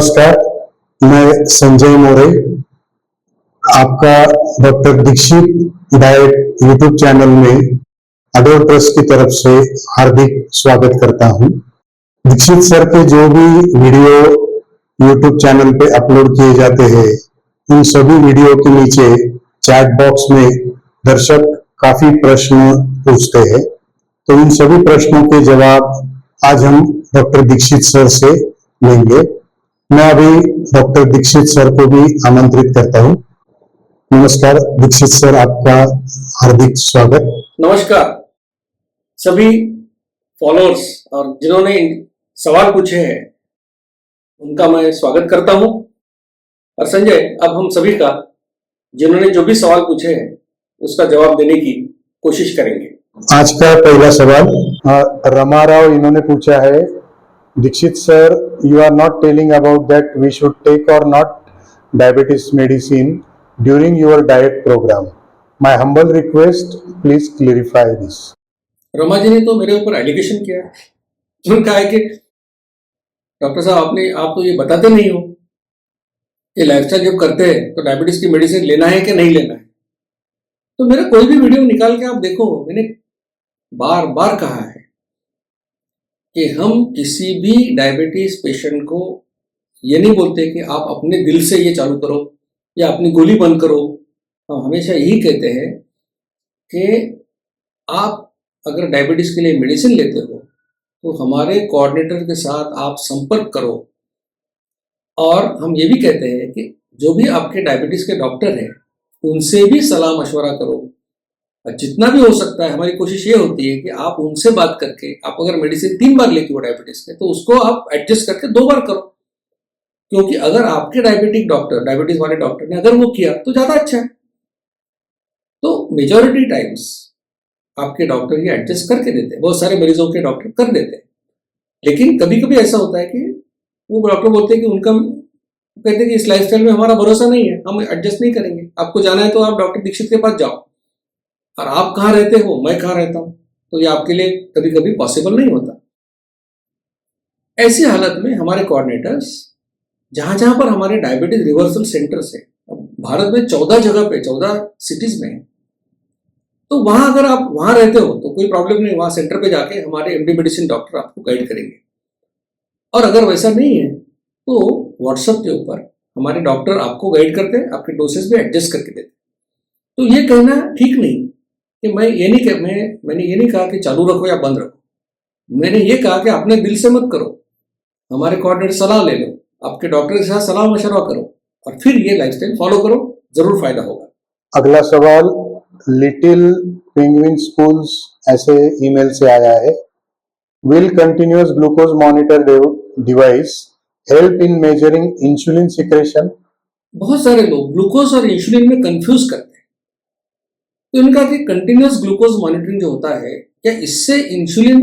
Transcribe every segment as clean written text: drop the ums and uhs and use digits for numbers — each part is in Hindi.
नमस्कार, मैं संजय मोरे आपका doctor Dixit diet YouTube channel में अडोर ट्रस्ट की तरफ से हार्दिक स्वागत करता हूं। दीक्षित सर के जो भी वीडियो यूट्यूब चैनल पे अपलोड किए जाते हैं, उन सभी वीडियो के नीचे चैट बॉक्स में दर्शक काफी प्रश्न पूछते हैं, तो इन सभी प्रश्नों के जवाब आज हम डॉक्टर दीक्षित सर से लेंगे। मैं अभी डॉक्टर दीक्षित सर को भी आमंत्रित करता हूं। नमस्कार दीक्षित सर, आपका हार्दिक स्वागत। नमस्कार सभी फॉलोअर्स और जिन्होंने सवाल पूछे हैं उनका मैं स्वागत करता हूं। और संजय, अब हम सभी का जिन्होंने जो भी सवाल पूछे हैं उसका जवाब देने की कोशिश करेंगे। आज का पहला सवाल रमा राव इन्होंने पूछा है, Dixit sir, you are not telling about that we should take or not diabetes medicine during your diet program. My humble request, please clarify this. Rama ji ने तो मेरे ऊपर एलिगेशन किया है। उन्होंने कहा है कि डॉक्टर साहब आप तो ये बताते नहीं हो कि लाइफस्टाइल जब करते हैं तो डायबिटीज की मेडिसिन लेना है कि नहीं लेना है। तो मेरा कोई भी वीडियो निकाल के आप देखो, मैंने बार बार कहा है कि हम किसी भी डायबिटीज पेशेंट को ये नहीं बोलते कि आप अपने दिल से ये चालू करो या अपनी गोली बंद करो। हम हमेशा यही कहते हैं कि आप अगर डायबिटीज के लिए मेडिसिन लेते हो तो हमारे कोऑर्डिनेटर के साथ आप संपर्क करो। और हम ये भी कहते हैं कि जो भी आपके डायबिटीज के डॉक्टर हैं उनसे भी सलाह मशवरा करो। जितना भी हो सकता है हमारी कोशिश ये होती है कि आप उनसे बात करके, आप अगर मेडिसिन 3 बार लेके हो डायबिटीज के, तो उसको आप एडजस्ट करके 2 बार करो। क्योंकि अगर आपके डायबिटीज वाले डॉक्टर ने अगर वो किया तो ज्यादा अच्छा है। तो मेजॉरिटी टाइम्स आपके डॉक्टर ये एडजस्ट करके देते हैं, बहुत सारे मरीजों के डॉक्टर कर देते हैं। लेकिन कभी कभी ऐसा होता है कि वो डॉक्टर बोलते हैं कि उनका कहते हैं कि इस लाइफस्टाइल में हमारा भरोसा नहीं है, हम एडजस्ट नहीं करेंगे, आपको जाना है तो आप डॉक्टर दीक्षित के पास जाओ। और आप कहाँ रहते हो, मैं कहाँ रहता हूं, तो ये आपके लिए कभी कभी पॉसिबल नहीं होता। ऐसी हालत में हमारे कोऑर्डिनेटर्स जहां जहां पर हमारे डायबिटीज रिवर्सल सेंटर्स है, भारत में 14 जगह पे 14 सिटीज में है, तो वहां अगर आप वहां रहते हो तो कोई प्रॉब्लम नहीं, वहां सेंटर पे जाके हमारे एमडी मेडिसिन डॉक्टर आपको गाइड करेंगे। और अगर वैसा नहीं है तो व्हाट्सएप के ऊपर हमारे डॉक्टर आपको गाइड करते हैं, आपके डोसेज भी एडजस्ट करके देते हैं। तो ये कहना ठीक नहीं कि मैंने ये नहीं कहा कि चालू रखो या बंद रखो। मैंने ये कहा कि अपने दिल से मत करो, हमारे कोऑर्डिनेटर सलाह ले लो, आपके डॉक्टर के साथ सलाह मशवरा करो और फिर ये लाइफस्टाइल फॉलो करो, जरूर फायदा होगा। अगला सवाल लिटिल पेंगुइन स्कूल्स ऐसे ईमेल से आया है, will continuous glucose monitor device help in measuring insulin secretion? बहुत सारे लोग ग्लूकोज और इंसुलिन में कंफ्यूज करते हैं। तो इनका कि कंटिन्यूअस ग्लूकोज मॉनिटरिंग जो होता है, क्या इससे इंसुलिन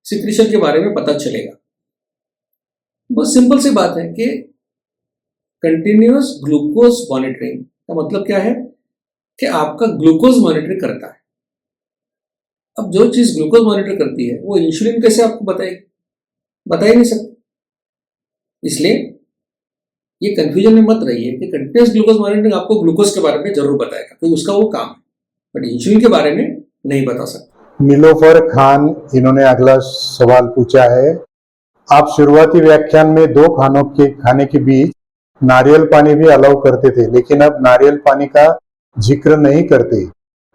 सिक्रेशन के बारे में पता चलेगा? बहुत सिंपल सी बात है कि कंटिन्यूअस ग्लूकोज मॉनिटरिंग का मतलब क्या है कि आपका ग्लूकोज मॉनिटर करता है। अब जो चीज ग्लूकोज मॉनिटर करती है वो इंसुलिन कैसे आपको बताएगी? बता ही नहीं सकती। इसलिए ये कंफ्यूजन में मत रहिए कि कंटिन्यूअस ग्लूकोज मॉनिटरिंग आपको ग्लूकोज के बारे में जरूर बताएगा, क्योंकि उसका वो काम है, बट इंसुलिन के बारे में नहीं बता सकता। नीलोफर खान इन्होंने अगला सवाल पूछा है, आप शुरुआती व्याख्यान में 2 खाने के बीच नारियल पानी भी अलाउ करते थे, लेकिन अब नारियल पानी का जिक्र नहीं करते।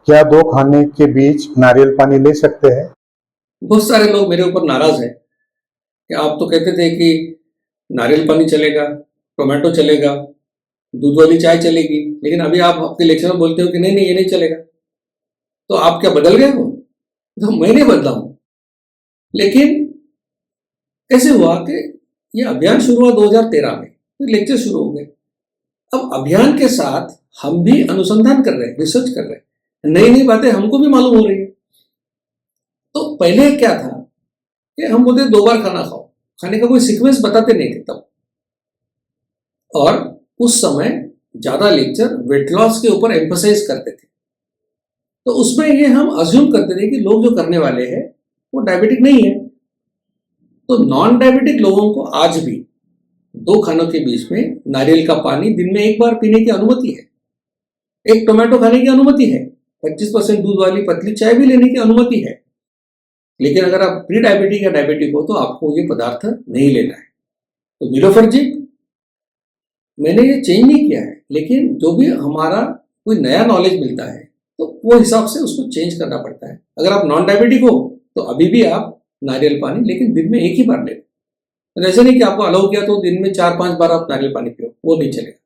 क्या 2 खाने के बीच नारियल पानी ले सकते हैं? बहुत सारे लोग मेरे ऊपर नाराज है कि आप तो कहते थे कि नारियल पानी चलेगा, टोमेटो चलेगा, दूध वाली चाय चलेगी, लेकिन अभी आप आपके लेक्चर में बोलते हो कि नहीं ये नहीं चलेगा। तो आप क्या बदल गए हो? तो मैं नहीं बदला हूं। लेकिन कैसे हुआ कि ये अभियान शुरू हुआ 2013 में, फिर लेक्चर शुरू हो गए। अब अभियान के साथ हम भी अनुसंधान कर रहे हैं, रिसर्च कर रहे हैं, नई नई बातें हमको भी मालूम हो रही है। तो पहले क्या था कि हम बोलते 2 बार खाना खाओ, खाने का कोई सीक्वेंस बताते नहीं थे तब। और उस समय ज्यादा लेक्चर वेट लॉस के ऊपर एम्फसाइज करते थे, तो उसमें ये हम अज्यूम करते थे कि लोग जो करने वाले हैं वो डायबिटिक नहीं है। तो नॉन डायबिटिक लोगों को आज भी 2 खानों के बीच में नारियल का पानी दिन में 1 बार पीने की अनुमति है, एक टोमेटो खाने की अनुमति है, 25% दूध वाली पतली चाय भी लेने की अनुमति है। लेकिन अगर आप प्री डायबिटिक या डायबिटिक हो तो आपको ये पदार्थ नहीं लेना है। तो नीलोफर मैंने ये चेंज नहीं किया है, लेकिन जो भी हमारा कोई नया नॉलेज मिलता है तो वो हिसाब से उसको चेंज करना पड़ता है। अगर आप नॉन डायबिटिक हो तो अभी भी आप नारियल पानी, लेकिन दिन में 1 ही बार लें। तो ऐसे नहीं कि आपको अलाउ किया तो दिन में 4-5 बार आप नारियल पानी पियो, वो नहीं चलेगा।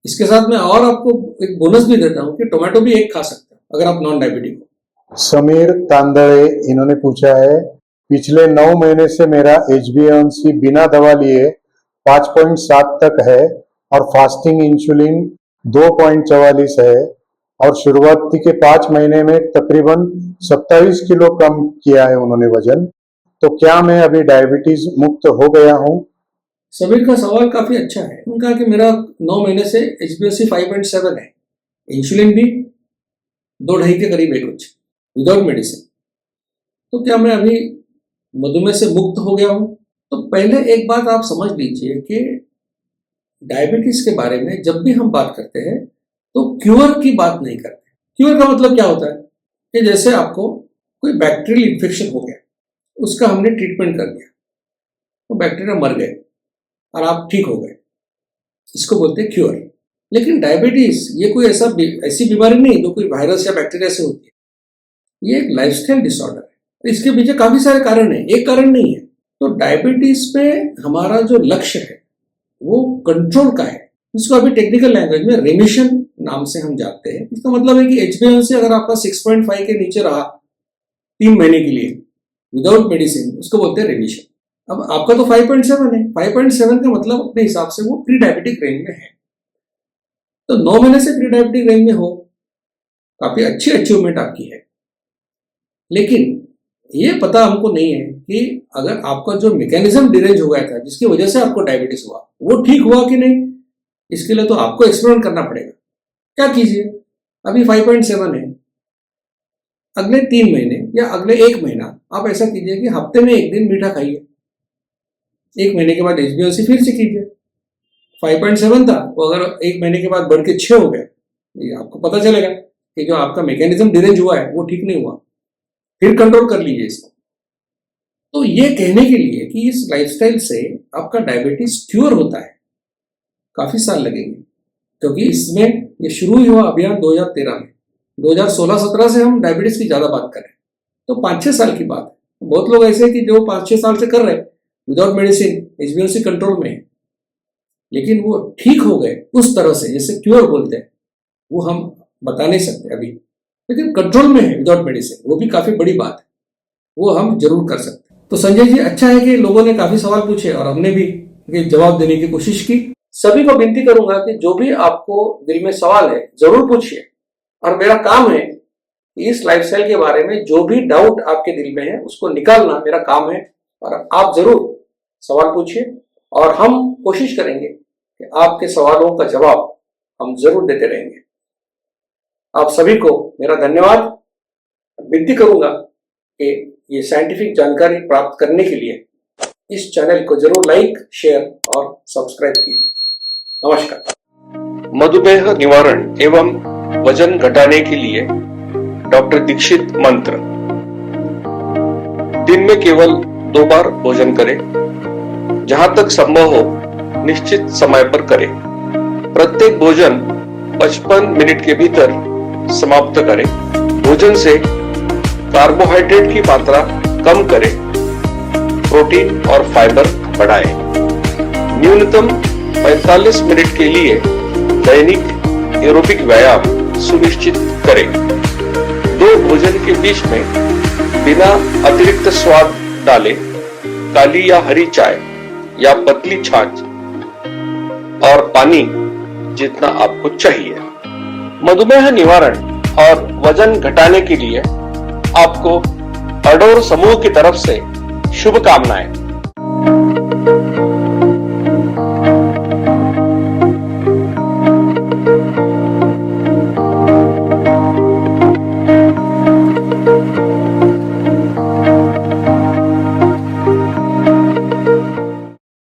इसके साथ मैं और आपको एक बोनस भी देता हूँ कि टोमेटो भी 1 खा सकते हो अगर आप नॉन डायबिटिक हो। समीर तांदड़े इन्होंने पूछा है, पिछले 9 महीने से मेरा HbA1c बिना दवा लिए 5.7 तक है और फास्टिंग इंसुलिन 2.44 है और शुरुआती के 5 महीने में तकरीबन 27 किलो कम किया है उन्होंने वजन। तो क्या मैं अभी डायबिटीज मुक्त हो गया हूँ? समीर का सवाल काफी अच्छा है। उन्होंने कहा कि मेरा 9 महीने से HbA1c 5.7 है, इंसुलिन भी 2-2.5 के करीब है कुछ, विदाउट मेडिसिन। तो क्या मैं अभी मधुमेह से मुक्त हो गया हूँ? तो पहले एक बात आप समझ लीजिए कि डायबिटीज के बारे में जब भी हम बात करते हैं तो क्योर की बात नहीं करते। क्योर का मतलब क्या होता है कि जैसे आपको कोई बैक्टीरियल इन्फेक्शन हो गया, उसका हमने ट्रीटमेंट कर दिया, तो बैक्टीरिया मर गए और आप ठीक हो गए, इसको बोलते हैं क्योर। लेकिन डायबिटीज ये कोई ऐसी बीमारी नहीं जो कोई वायरस या बैक्टीरिया से होती है, ये एक लाइफस्टाइल डिसऑर्डर है। इसके पीछे काफी सारे कारण हैं, एक कारण नहीं है। तो डायबिटीज पे हमारा जो लक्ष्य है वो कंट्रोल का है, जिसको अभी टेक्निकल लैंग्वेज में रेमिशन नाम से हम जानते हैं। इसका मतलब है कि HbA1c अगर आपका 6.5 के नीचे रहा 3 महीने के लिए विदाउट मेडिसिन, उसको बोलते हैं रेमिशन। अब आपका तो 5.7 है, 5.7 का मतलब अपने हिसाब से वो प्री डायबिटिक रेंज में है। तो 9 महीने से प्री डायबिटिक रेंज में हो, काफी अच्छी अचीवमेंट आपकी है। लेकिन ये पता हमको नहीं है कि अगर आपका जो मैकेनिज्म डिरेंज हो गया था जिसकी वजह से आपको डायबिटीज हुआ, वो ठीक हुआ कि नहीं। इसके लिए तो आपको एक्सपेरिमेंट करना पड़ेगा। क्या कीजिए, अभी 5.7 है, अगले 3 महीने या अगले 1 महीना आप ऐसा कीजिए कि हफ्ते में 1 दिन मीठा खाइए। 1 महीने के बाद HbA1c फिर से कीजिए। 5.7 था वो अगर 1 महीने के बाद बढ़ के 6 हो गया, ये आपको पता चलेगा कि जो आपका मैकेनिज्म डिरेंज हुआ है वो ठीक नहीं हुआ। फिर कंट्रोल कर लीजिए इसको। तो ये कहने के लिए कि इस लाइफस्टाइल से आपका डायबिटीज क्योर होता है, काफी साल लगेंगे, क्योंकि इसमें ये शुरू ही हुआ अभियान 2013 में। 2016-17 से हम डायबिटीज की ज्यादा बात कर रहे हैं, तो 5-6 साल की बात है। बहुत लोग ऐसे हैं कि जो 5-6 साल से कर रहे हैं विदाउट मेडिसिन, HbA1c कंट्रोल में है, लेकिन वो ठीक हो गए उस तरह से जैसे क्योर बोलते हैं, वो हम बता नहीं सकते अभी। लेकिन कंट्रोल में है विदाउट मेडिसिन, वो भी काफी बड़ी बात है, वो हम जरूर कर सकते हैं। तो संजय जी, अच्छा है कि लोगों ने काफी सवाल पूछे और हमने भी जवाब देने की कोशिश की। सभी को विनती करूंगा कि जो भी आपको दिल में सवाल है जरूर पूछिए, और मेरा काम है इस लाइफस्टाइल के बारे में जो भी डाउट आपके दिल में है उसको निकालना मेरा काम है। और आप जरूर सवाल पूछिए और हम कोशिश करेंगे कि आपके सवालों का जवाब हम जरूर देते रहेंगे। आप सभी को मेरा धन्यवाद। विनती करूंगा कि ये साइंटिफिक जानकारी प्राप्त करने के लिए इस चैनल को जरूर लाइक, शेयर और सब्सक्राइब कीजिए। नमस्कार। मधुमेह निवारण एवं वजन घटाने के लिए डॉक्टर दीक्षित मंत्र। दिन में केवल 2 बार भोजन करें, जहां तक संभव हो निश्चित समय पर करें। प्रत्येक भोजन 55 मिनट के भीतर समाप्त करें। भोजन से कार्बोहाइड्रेट की मात्रा कम करें, प्रोटीन और फाइबर बढ़ाएं। न्यूनतम 45 मिनट के लिए दैनिक एरोबिक व्यायाम सुनिश्चित करें। 2 भोजन के बीच में बिना अतिरिक्त स्वाद डाले काली या हरी चाय या पतली छाछ और पानी जितना आपको चाहिए। मधुमेह निवारण और वजन घटाने के लिए आपको अडोर समूह की तरफ से शुभकामनाएं।